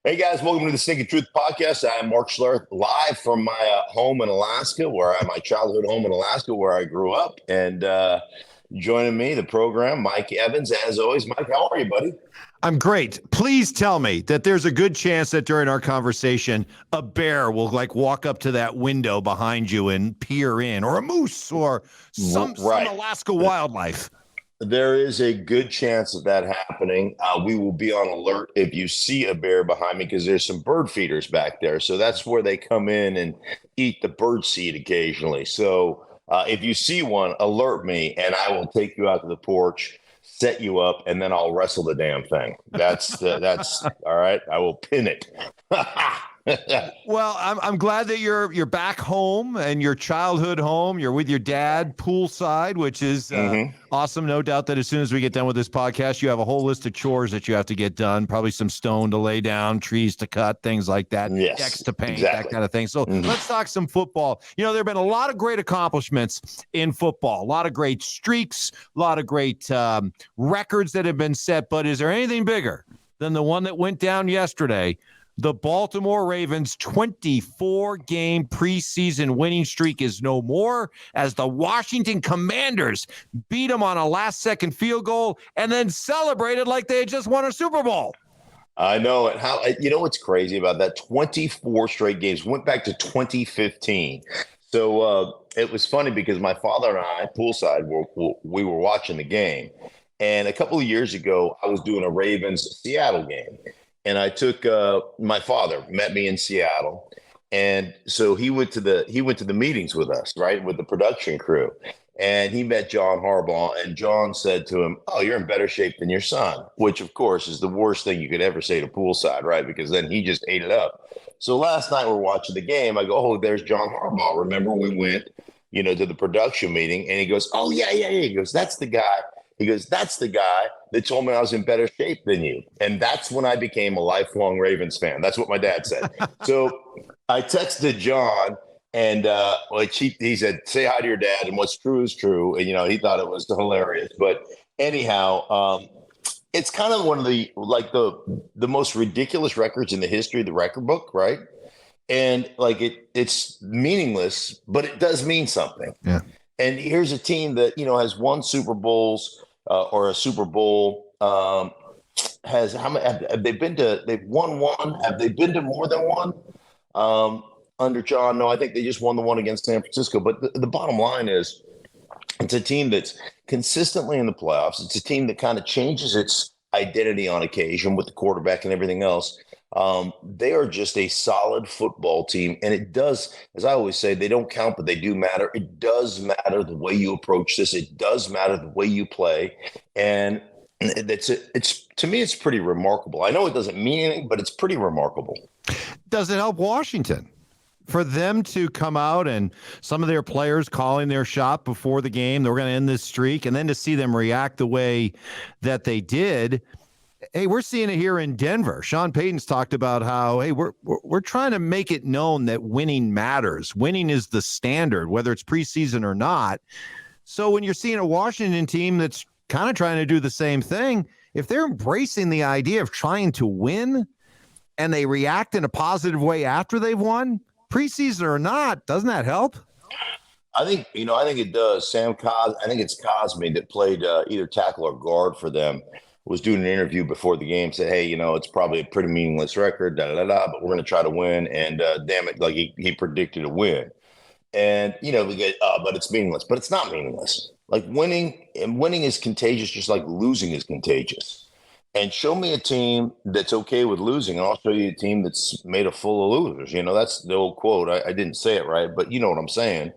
Hey guys, welcome to the Stinkin Truth Podcast. I'm Mark Schlereth, live from my home in Alaska, my childhood home in Alaska, where I grew up. And joining me, the program, Mike Evans. As always, Mike, how are you, buddy? I'm great. Please tell me that there's a good chance that during our conversation, a bear will walk up to that window behind you and peer in, or a moose, or some Alaska wildlife. There is a good chance of that happening. We will be on alert if you see a bear behind me, because there's some bird feeders back there. So that's where they come in and eat the bird seed occasionally. So if you see one, alert me, and I will take you out to the porch, set you up, and then I'll wrestle the damn thing. That's all right. I will pin it. Well, I'm glad that you're back home, and your childhood home. You're with your dad poolside, which is awesome. No doubt that as soon as we get done with this podcast, you have a whole list of chores that you have to get done. Probably some stone to lay down, trees to cut, things like that. Yes, decks to paint, that kind of thing. So let's talk some football. You know, there have been a lot of great accomplishments in football, a lot of great streaks, a lot of great records that have been set. But is there anything bigger than the one that went down yesterday? The Baltimore Ravens' 24-game preseason winning streak is no more, as the Washington Commanders beat them on a last-second field goal and then celebrated like they had just won a Super Bowl. I know it. What's crazy about that? 24 straight games. Went back to 2015. So it was funny because my father and I, poolside, we were watching the game. And a couple of years ago, I was doing a Ravens-Seattle game. And I took my father met me in Seattle, and so he went to the meetings with us, right, with the production crew, and he met John Harbaugh, and John said to him, "Oh, you're in better shape than your son," which of course is the worst thing you could ever say to poolside, right? Because then he just ate it up. So last night we're watching the game. I go, "Oh, there's John Harbaugh. Remember we went, to the production meeting?" And he goes, "Oh yeah. He goes, "That's the guy." He goes, "That's the guy that told me I was in better shape than you." And that's when I became a lifelong Ravens fan. That's what my dad said. So I texted John, and he said, "Say hi to your dad, and what's true is true." And, he thought it was hilarious. But anyhow, it's kind of one of the most ridiculous records in the history of the record book, right? And it's meaningless, but it does mean something. Yeah. And here's a team that, has won Super Bowls, or a Super Bowl. Has how many have they been to? They've won one. Have they been to more than one? Under John? No, I think they just won the one against San Francisco. But the bottom line is, it's a team that's consistently in the playoffs. It's a team that kind of changes its identity on occasion with the quarterback and everything else. They are just a solid football team. And it does, as I always say, they don't count, but they do matter. It does matter the way you approach this. It does matter the way you play. And it's to me, it's pretty remarkable. I know it doesn't mean anything, but it's pretty remarkable. Does it help Washington for them to come out and some of their players calling their shot before the game, they're going to end this streak, and then to see them react the way that they did? Hey, we're seeing it here in Denver. Sean Payton's talked about how, hey, we're trying to make it known that winning matters. Winning is the standard, whether it's preseason or not. So when you're seeing a Washington team that's kind of trying to do the same thing, if they're embracing the idea of trying to win and they react in a positive way after they've won, preseason or not, doesn't that help? I think it does. I think it's Cosme that played either tackle or guard for them, was doing an interview before the game, said, "Hey, it's probably a pretty meaningless record, but we're going to try to win." And damn it, he predicted a win. And, we get, but it's meaningless. But it's not meaningless. Winning is contagious, just like losing is contagious. And show me a team that's okay with losing, and I'll show you a team that's made a full of losers. That's the old quote. I didn't say it right, but you know what I'm saying.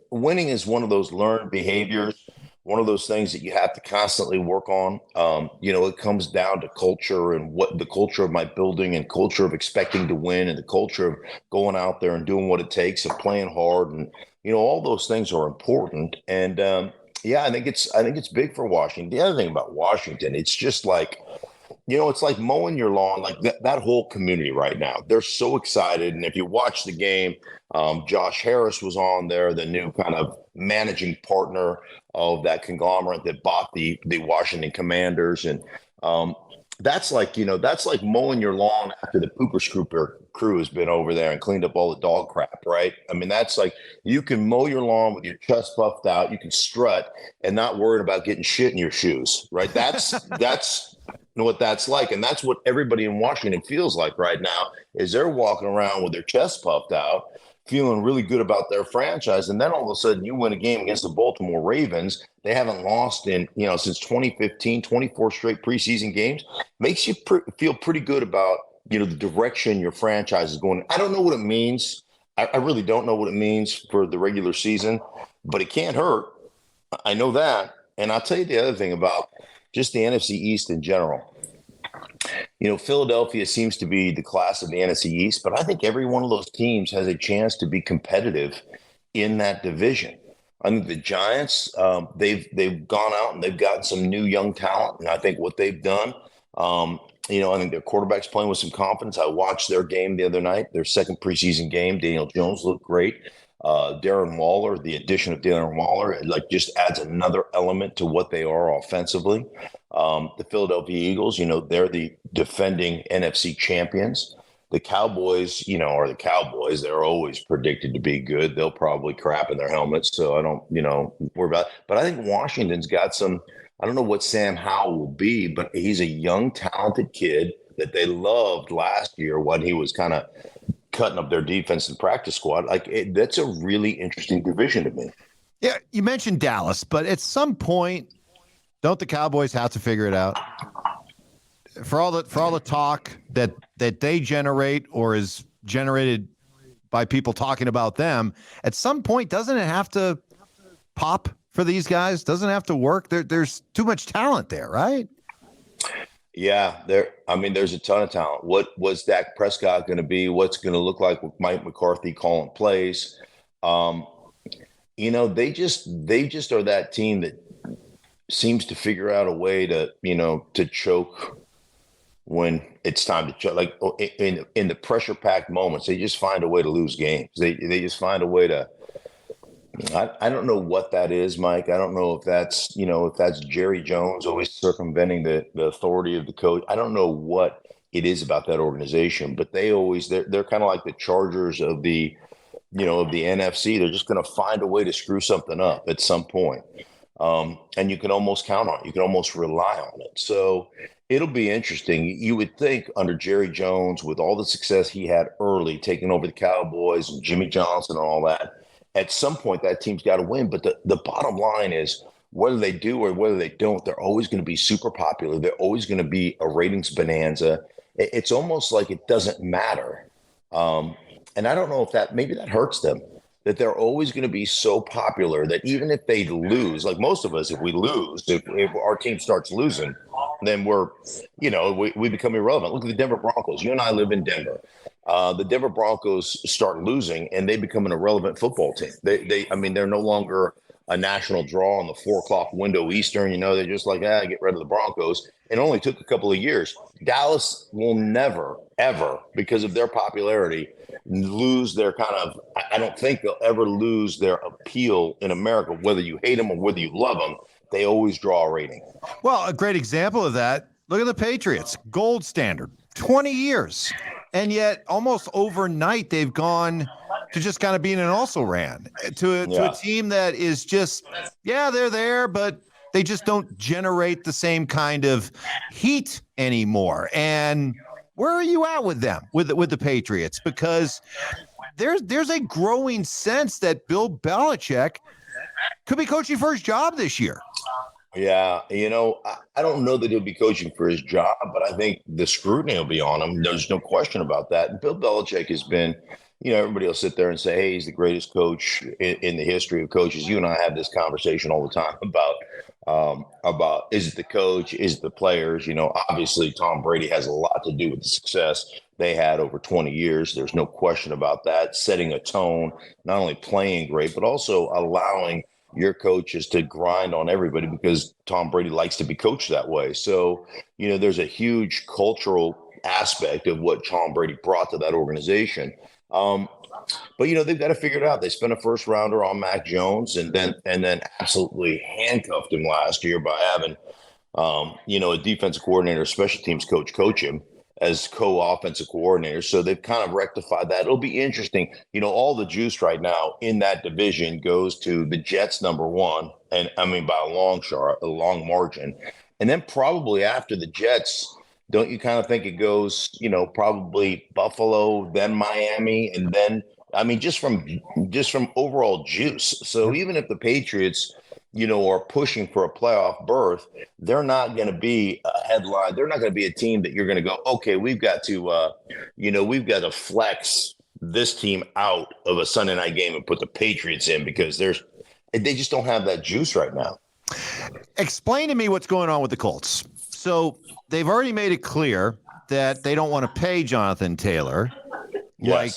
Winning is one of those learned behaviors, one of those things that you have to constantly work on. It comes down to culture, and what the culture of my building, and culture of expecting to win, and the culture of going out there and doing what it takes and playing hard. And, all those things are important. And I think it's big for Washington. The other thing about Washington, it's just it's like mowing your lawn, that whole community right now. They're so excited. And if you watch the game, Josh Harris was on there, the new kind of managing partner of that conglomerate that bought the Washington Commanders. And that's like, that's like mowing your lawn after the pooper scooper crew has been over there and cleaned up all the dog crap, right? I mean, that's like, you can mow your lawn with your chest puffed out, you can strut and not worried about getting shit in your shoes, right? That's what that's like. And that's what everybody in Washington feels like right now, is they're walking around with their chest puffed out, feeling really good about their franchise. And then all of a sudden you win a game against the Baltimore Ravens. They haven't lost in, since 2015, 24 straight preseason games. Makes you feel pretty good about, the direction your franchise is going. I don't know what it means. I really don't know what it means for the regular season, but it can't hurt. I know that. And I'll tell you the other thing about just the NFC East in general. Philadelphia seems to be the class of the NFC East, but I think every one of those teams has a chance to be competitive in that division. I think the Giants, they've gone out and they've gotten some new young talent, and I think what they've done, I think their quarterback's playing with some confidence. I watched their game the other night, their second preseason game. Daniel Jones looked great. Darren Waller, the addition of Darren Waller, just adds another element to what they are offensively. The Philadelphia Eagles, they're the defending NFC champions. The Cowboys, are the Cowboys. They're always predicted to be good. They'll probably crap in their helmets, so I don't, worry about it. But I think Washington's got some. I don't know what Sam Howell will be, but he's a young, talented kid that they loved last year when he was kind of cutting up their defense and practice squad. That's a really interesting division to me. Yeah, you mentioned Dallas, but at some point, don't the Cowboys have to figure it out? For all the talk that they generate or is generated by people talking about them, at some point, doesn't it have to pop for these guys? Doesn't it have to work? There's too much talent there, right? Yeah, there's a ton of talent. What was Dak Prescott going to be? What's going to look like with Mike McCarthy calling plays? They just are that team that seems to figure out a way to, to choke when it's time to choke. Like in the pressure packed moments, they just find a way to lose games. They just find a way to. I don't know what that is, Mike. I don't know if that's, if that's Jerry Jones always circumventing the authority of the coach. I don't know what it is about that organization, but they're kind of like the Chargers of the, of the NFC. They're just going to find a way to screw something up at some point. And you can almost count on it. You can almost rely on it. So it'll be interesting. You would think under Jerry Jones, with all the success he had early, taking over the Cowboys and Jimmy Johnson and all that, at some point that team's got to win. But the bottom line is, whether they do or whether they don't, they're always going to be super popular. They're always going to be a ratings bonanza. It's almost like it doesn't matter. And I don't know if maybe that hurts them, that they're always going to be so popular that even if they lose, like most of us, if we lose, if our team starts losing, then we become irrelevant. Look at the Denver Broncos. You and I live in Denver. The Denver Broncos start losing and they become an irrelevant football team. They're no longer a national draw on the 4:00 window Eastern. They're just like, get rid of the Broncos. It only took a couple of years. Dallas will never, ever, because of their popularity, lose their I don't think they'll ever lose their appeal in America, whether you hate them or whether you love them. They always draw a rating. Well, a great example of that, look at the Patriots, gold standard, 20 years. And yet almost overnight, they've gone to just kind of being an also-ran to a team that is just, they're there, but they just don't generate the same kind of heat anymore. And where are you at with them, with the Patriots? Because there's a growing sense that Bill Belichick could be coaching for his job this year. Yeah, I don't know that he'll be coaching for his job, but I think the scrutiny will be on him. There's no question about that. And Bill Belichick has been, everybody will sit there and say, hey, he's the greatest coach in the history of coaches. You and I have this conversation all the time about is it the coach, is it the players? Obviously Tom Brady has a lot to do with the success they had over 20 years. There's no question about that. Setting a tone, not only playing great, but also allowing your coaches to grind on everybody, because Tom Brady likes to be coached that way. So, there's a huge cultural aspect of what Tom Brady brought to that organization. But they've got to figure it out. They spent a first rounder on Mac Jones and then absolutely handcuffed him last year by having a defensive coordinator, special teams coach him as co-offensive coordinator. So they've kind of rectified that. It'll be interesting. All the juice right now in that division goes to the Jets, number one, and I mean by a long margin. And then probably after the Jets, don't you kind of think it goes, probably Buffalo, then Miami, and then I mean just from overall juice. So even if the Patriots, are pushing for a playoff berth, they're not going to be a headline. They're not going to be a team that you're going to go, okay, we've got to flex this team out of a Sunday night game and put the Patriots in because they just don't have that juice right now. Explain to me what's going on with the Colts. So they've already made it clear that they don't want to pay Jonathan Taylor like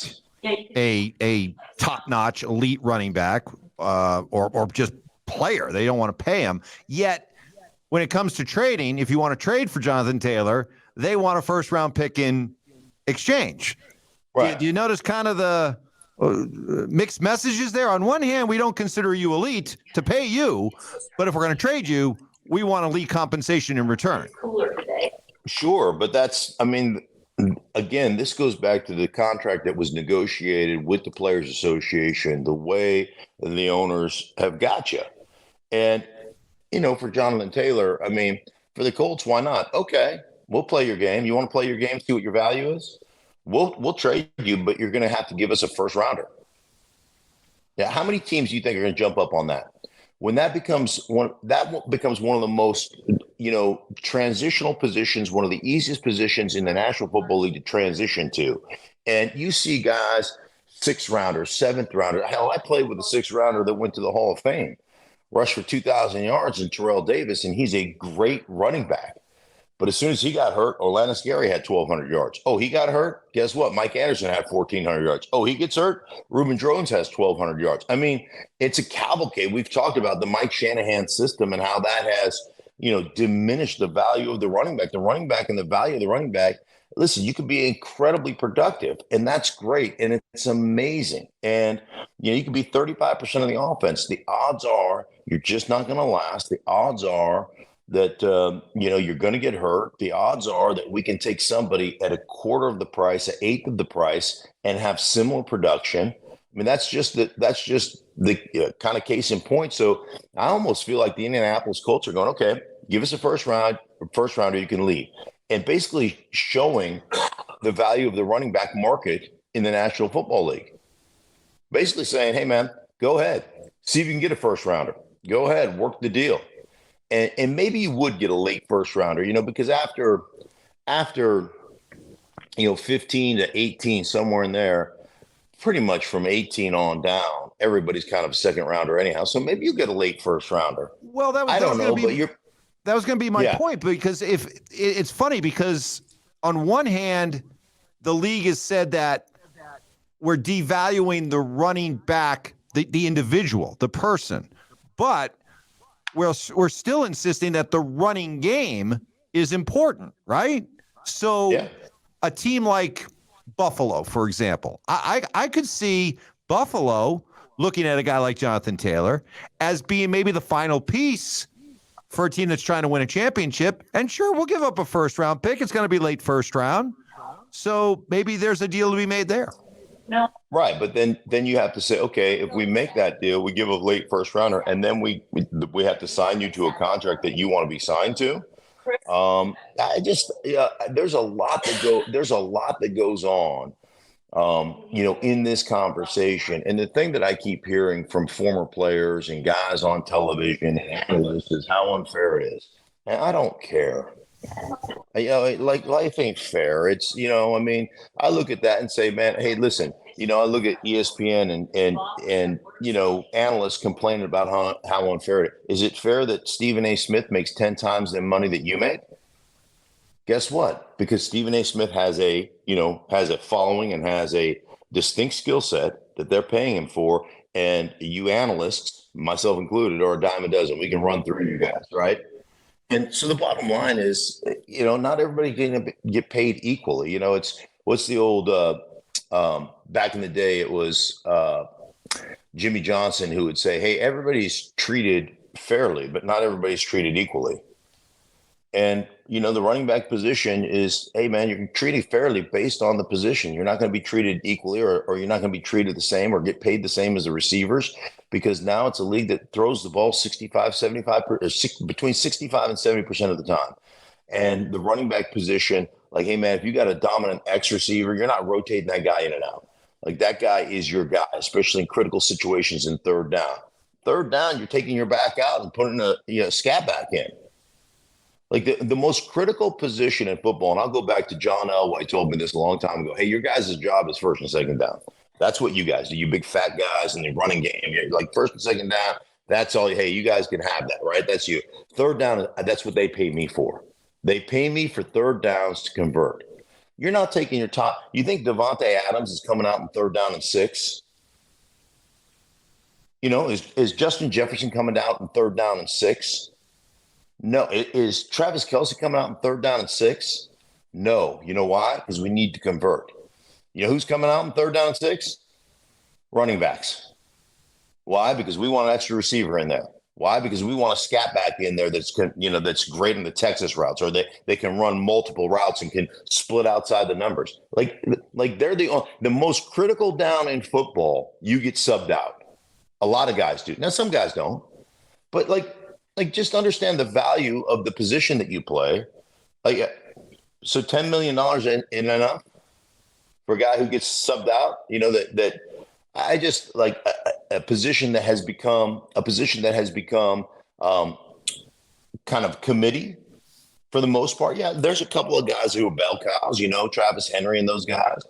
a top-notch elite running back or just player. They don't want to pay him. Yet when it comes to trading, if you want to trade for Jonathan Taylor, they want a first-round pick in exchange. Right. Do you notice kind of the mixed messages there? On one hand, we don't consider you elite to pay you, but if we're going to trade you, we want elite compensation in return. Sure, but again, this goes back to the contract that was negotiated with the Players Association, the way the owners have got you. And, for Jonathan Taylor, for the Colts, why not? Okay, we'll play your game. You want to play your game, see what your value is? We'll trade you, but you're going to have to give us a first rounder. Yeah, how many teams do you think are going to jump up on that? When that becomes one of the most, transitional positions, one of the easiest positions in the National Football League to transition to. And you see guys, 6th rounder, 7th rounder. Hell, I played with a 6th rounder that went to the Hall of Fame, rushed for 2,000 yards in Terrell Davis, and he's a great running back. But as soon as he got hurt, Orlando Scary had 1,200 yards. Oh, he got hurt? Guess what? Mike Anderson had 1,400 yards. Oh, he gets hurt? Ruben Drones has 1,200 yards. It's a cavalcade. We've talked about the Mike Shanahan system and how that has, diminished the value of the running back. The running back and the value of the running back, listen, you could be incredibly productive, and that's great, and it's amazing. And, you could be 35% of the offense. The odds are you're just not going to last. The odds are that, you're going to get hurt. The odds are that we can take somebody at a quarter of the price, an eighth of the price, and have similar production. That's just the kind of case in point. So I almost feel like the Indianapolis Colts are going, okay, give us a first rounder, you can leave. And basically showing the value of the running back market in the National Football League. Basically saying, hey, man, go ahead. See if you can get a first rounder. Go ahead, work the deal. And maybe you would get a late first rounder, because after 15 to 18, somewhere in there, pretty much from 18 on down, everybody's kind of a second rounder anyhow. So maybe you get a late first rounder. Well, that was going to be my point, because if it's funny because on one hand, the league has said that we're devaluing the running back, the individual, the person, but we're still insisting that the running game is important, right? So a team like Buffalo, for example, I could see Buffalo looking at a guy like Jonathan Taylor as being maybe the final piece for a team that's trying to win a championship. And sure, we'll give up a first-round pick. It's going to be late first round. So maybe there's a deal to be made there. No. Right, but then you have to say, okay, if we make that deal, we give a late first rounder, and then we have to sign you to a contract that you want to be signed to. There's a lot that goes on, in this conversation. And the thing that I keep hearing from former players and guys on television, analysts, is how unfair it is. And I don't care. Like life ain't fair. It's, I look at that and say, man, hey, listen, I look at ESPN and analysts complaining about how unfair it is. Is it fair that Stephen A. Smith makes 10 times the money that you make? Guess what? Because Stephen A. Smith has a following and has a distinct skill set that they're paying him for. And you analysts, myself included, are a dime a dozen. We can run through you guys, right? And so the bottom line is, not everybody can get paid equally. It's what's the old back in the day, it was Jimmy Johnson who would say, hey, everybody's treated fairly, but not everybody's treated equally. And, the running back position is, hey, man, you're treated fairly based on the position. You're not going to be treated equally or you're not going to be treated the same or get paid the same as the receivers, because now it's a league that throws the ball 65, 75, between 65 and 70% of the time. And the running back position, like, hey, man, if you got a dominant X receiver, you're not rotating that guy in and out. Like, that guy is your guy, especially in critical situations in third down. Third down, you're taking your back out and putting a scat back in. Like the most critical position in football, and I'll go back to John Elway told me this a long time ago. Hey, your guys' job is first and second down. That's what you guys do. You big fat guys in the running game. You're like first and second down. That's all. Hey, you guys can have that, right? That's you. Third down, that's what they pay me for. They pay me for third downs to convert. You're not taking your top. You think Devontae Adams is coming out in third down and 6? Is Justin Jefferson coming out in third down and 6? No. Is Travis Kelce coming out in third down and 6? No. You know why? Because we need to convert. You know who's coming out in third down and 6? Running backs. Why? Because we want an extra receiver in there. Why? Because we want a scat back in there that's great in the Texas routes, or they can run multiple routes and can split outside the numbers. Like they're the most critical down in football. You get subbed out. A lot of guys do. Now some guys don't, but like just understand the value of the position that you play. So $10 million in enough for a guy who gets subbed out. That I just like a position that has become kind of committee for the most part. Yeah, there's a couple of guys who are bell cows, Travis Henry and those guys.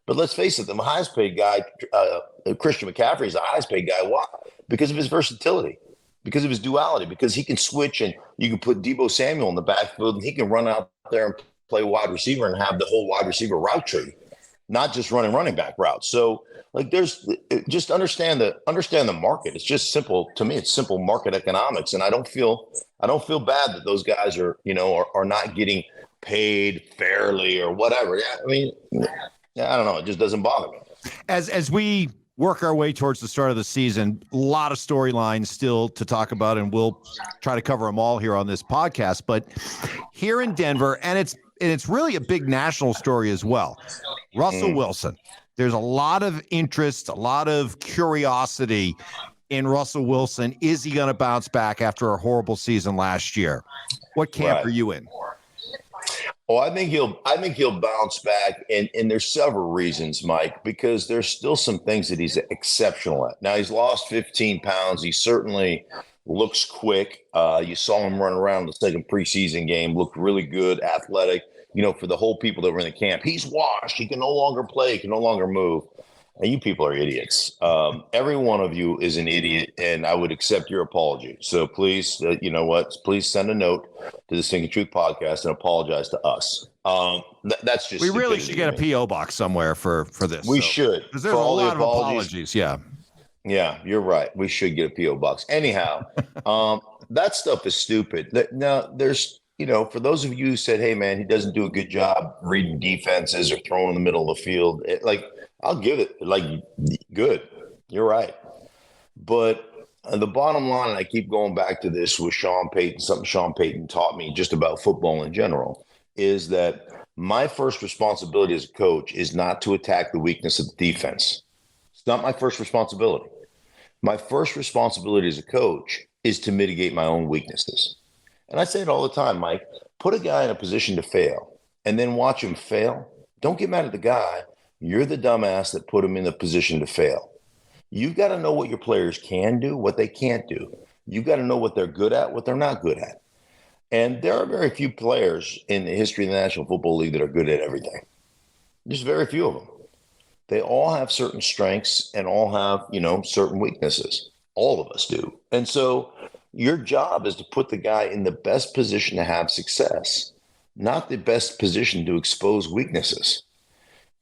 But let's face it, the highest paid guy, Christian McCaffrey, is the highest paid guy. Why? Because of his versatility, because of his duality, because he can switch and you can put Deebo Samuel in the backfield and he can run out there and play wide receiver and have the whole wide receiver route tree, not just running back routes. So there's just understand the market. It's just simple to me. It's simple market economics. And I don't feel bad that those guys are not getting paid fairly or whatever. Yeah. I mean, I don't know. It just doesn't bother me. As we work our way towards the start of the season, a lot of storylines still to talk about, and we'll try to cover them all here on this podcast. But here in Denver, and it's really a big national story as well. Russell Wilson. There's a lot of interest, a lot of curiosity in Russell Wilson. Is he going to bounce back after a horrible season last year? What camp are you in? Oh, I think he'll bounce back, and there's several reasons, Mike, because there's still some things that he's exceptional at. Now, he's lost 15 pounds. He certainly looks quick. You saw him run around the second preseason game, looked really good, athletic. For the whole people that were in the camp, he's washed. He can no longer play. He can no longer move. And you people are idiots. Every one of you is an idiot, and I would accept your apology. So please, please send a note to the Stinkin Truth Podcast and apologize to us. That's just. We really should get a PO box somewhere for this. We should, because there's a lot of apologies. Yeah. Yeah, you're right. We should get a PO box. Anyhow, that stuff is stupid. Now there's. For those of you who said, hey, man, he doesn't do a good job reading defenses or throwing in the middle of the field, I'll give it, good. You're right. But the bottom line, and I keep going back to this with Sean Payton, something Sean Payton taught me just about football in general, is that my first responsibility as a coach is not to attack the weakness of the defense. It's not my first responsibility. My first responsibility as a coach is to mitigate my own weaknesses. And I say it all the time, Mike, put a guy in a position to fail and then watch him fail. Don't get mad at the guy. You're the dumbass that put him in the position to fail. You've got to know what your players can do, what they can't do. You've got to know what they're good at, what they're not good at. And there are very few players in the history of the National Football League that are good at everything. There's very few of them. They all have certain strengths and all have, certain weaknesses. All of us do. And so your job is to put the guy in the best position to have success, not the best position to expose weaknesses.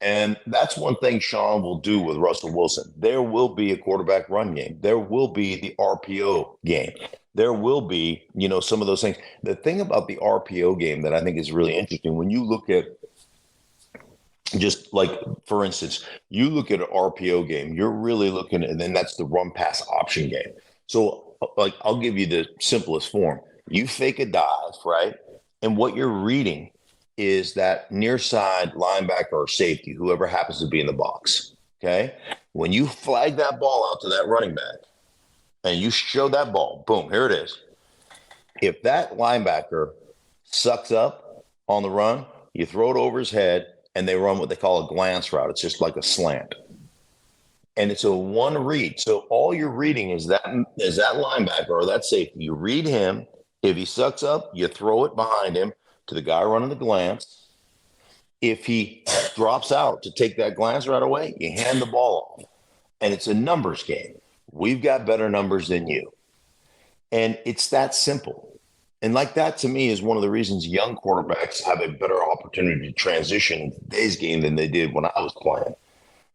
And that's one thing Sean will do with Russell Wilson. There will be a quarterback run game. There will be the RPO game. There will be, some of those things. The thing about the RPO game that I think is really interesting, when you look at just like, for instance, you look at an RPO game, you're really looking at, and then that's the run pass option game. So I'll give you the simplest form. You fake a dive, right? And what you're reading is that near side linebacker or safety, whoever happens to be in the box. Okay. When you flag that ball out to that running back and you show that ball, boom, here it is. If that linebacker sucks up on the run, you throw it over his head and they run what they call a glance route. It's just like a slant. And it's a one read. So all you're reading is that linebacker or that safety. You read him. If he sucks up, you throw it behind him to the guy running the glance. If he drops out to take that glance right away, you hand the ball off. And it's a numbers game. We've got better numbers than you. And it's that simple. And like that, to me, is one of the reasons young quarterbacks have a better opportunity to transition in today's game than they did when I was playing.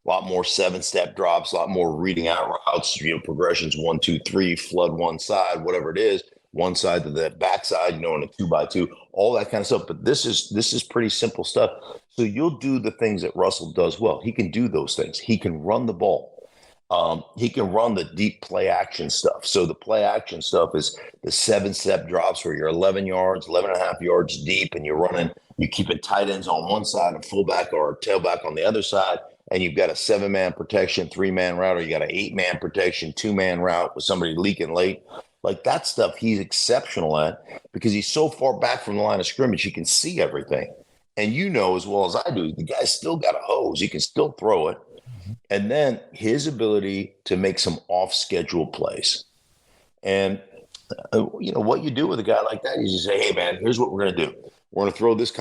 A lot more 7-step drops, a lot more reading out routes, progressions 1, 2, 3, flood one side, whatever it is, one side to the backside, in a 2x2, all that kind of stuff. But this is pretty simple stuff. So you'll do the things that Russell does well. He can do those things. He can run the ball. He can run the deep play action stuff. So the play action stuff is the 7-step drops where you're 11 yards, 11 and a half yards deep, and you're keeping tight ends on one side, a fullback or a tailback on the other side. And you've got a 7-man protection, 3-man route, or you got an 8-man protection, 2-man route with somebody leaking late. Like that stuff he's exceptional at because he's so far back from the line of scrimmage, he can see everything. And as well as I do, the guy's still got a hose. He can still throw it. And then his ability to make some off-schedule plays. And, what you do with a guy like that is you say, hey, man, here's what we're going to do. We're going to throw this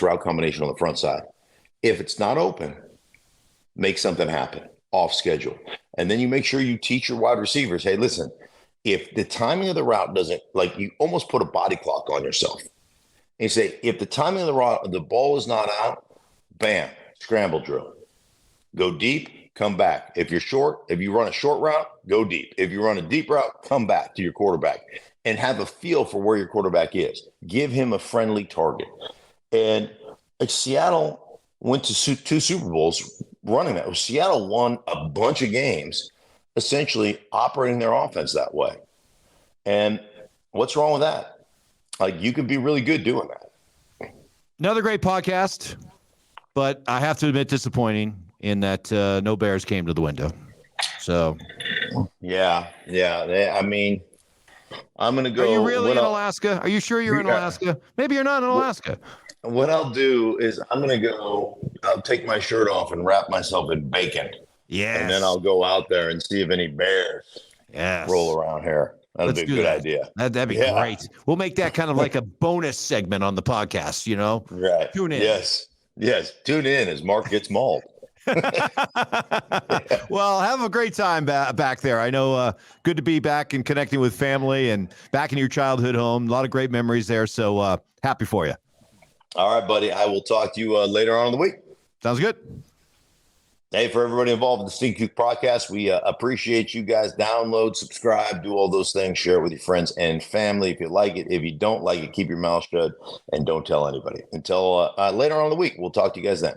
route combination on the front side. If it's not open, make something happen off schedule. And then you make sure you teach your wide receivers, hey, listen, if the timing of the route doesn't, like you almost put a body clock on yourself. And you say, if the timing of the route, the ball is not out, bam, scramble drill. Go deep, come back. If you're short, if you run a short route, go deep. If you run a deep route, come back to your quarterback and have a feel for where your quarterback is. Give him a friendly target. And Seattle went to 2 Super Bowls running that. Seattle won a bunch of games essentially operating their offense that way. And what's wrong with that? Like, you could be really good doing that. Another great podcast, but I have to admit, disappointing in that no Bears came to the window. So, yeah. I mean, I'm going to go. Are you really in Alaska? Are you sure you're in Alaska? Maybe you're not in Alaska. What I'll do is I'm going to go, I'll take my shirt off and wrap myself in bacon. Yes. And then I'll go out there and see if any bears roll around here. That'd be a good idea. That'd be great. We'll make that kind of like a bonus segment on the podcast, Right. Tune in. Yes. Tune in as Mark gets mauled. Well, have a great time back there. I know good to be back and connecting with family and back in your childhood home. A lot of great memories there. So happy for you. All right, buddy. I will talk to you later on in the week. Sounds good. Hey, for everybody involved in the Stinkin Truth Podcast, we appreciate you guys. Download, subscribe, do all those things. Share it with your friends and family if you like it. If you don't like it, keep your mouth shut and don't tell anybody. Until later on in the week, we'll talk to you guys then.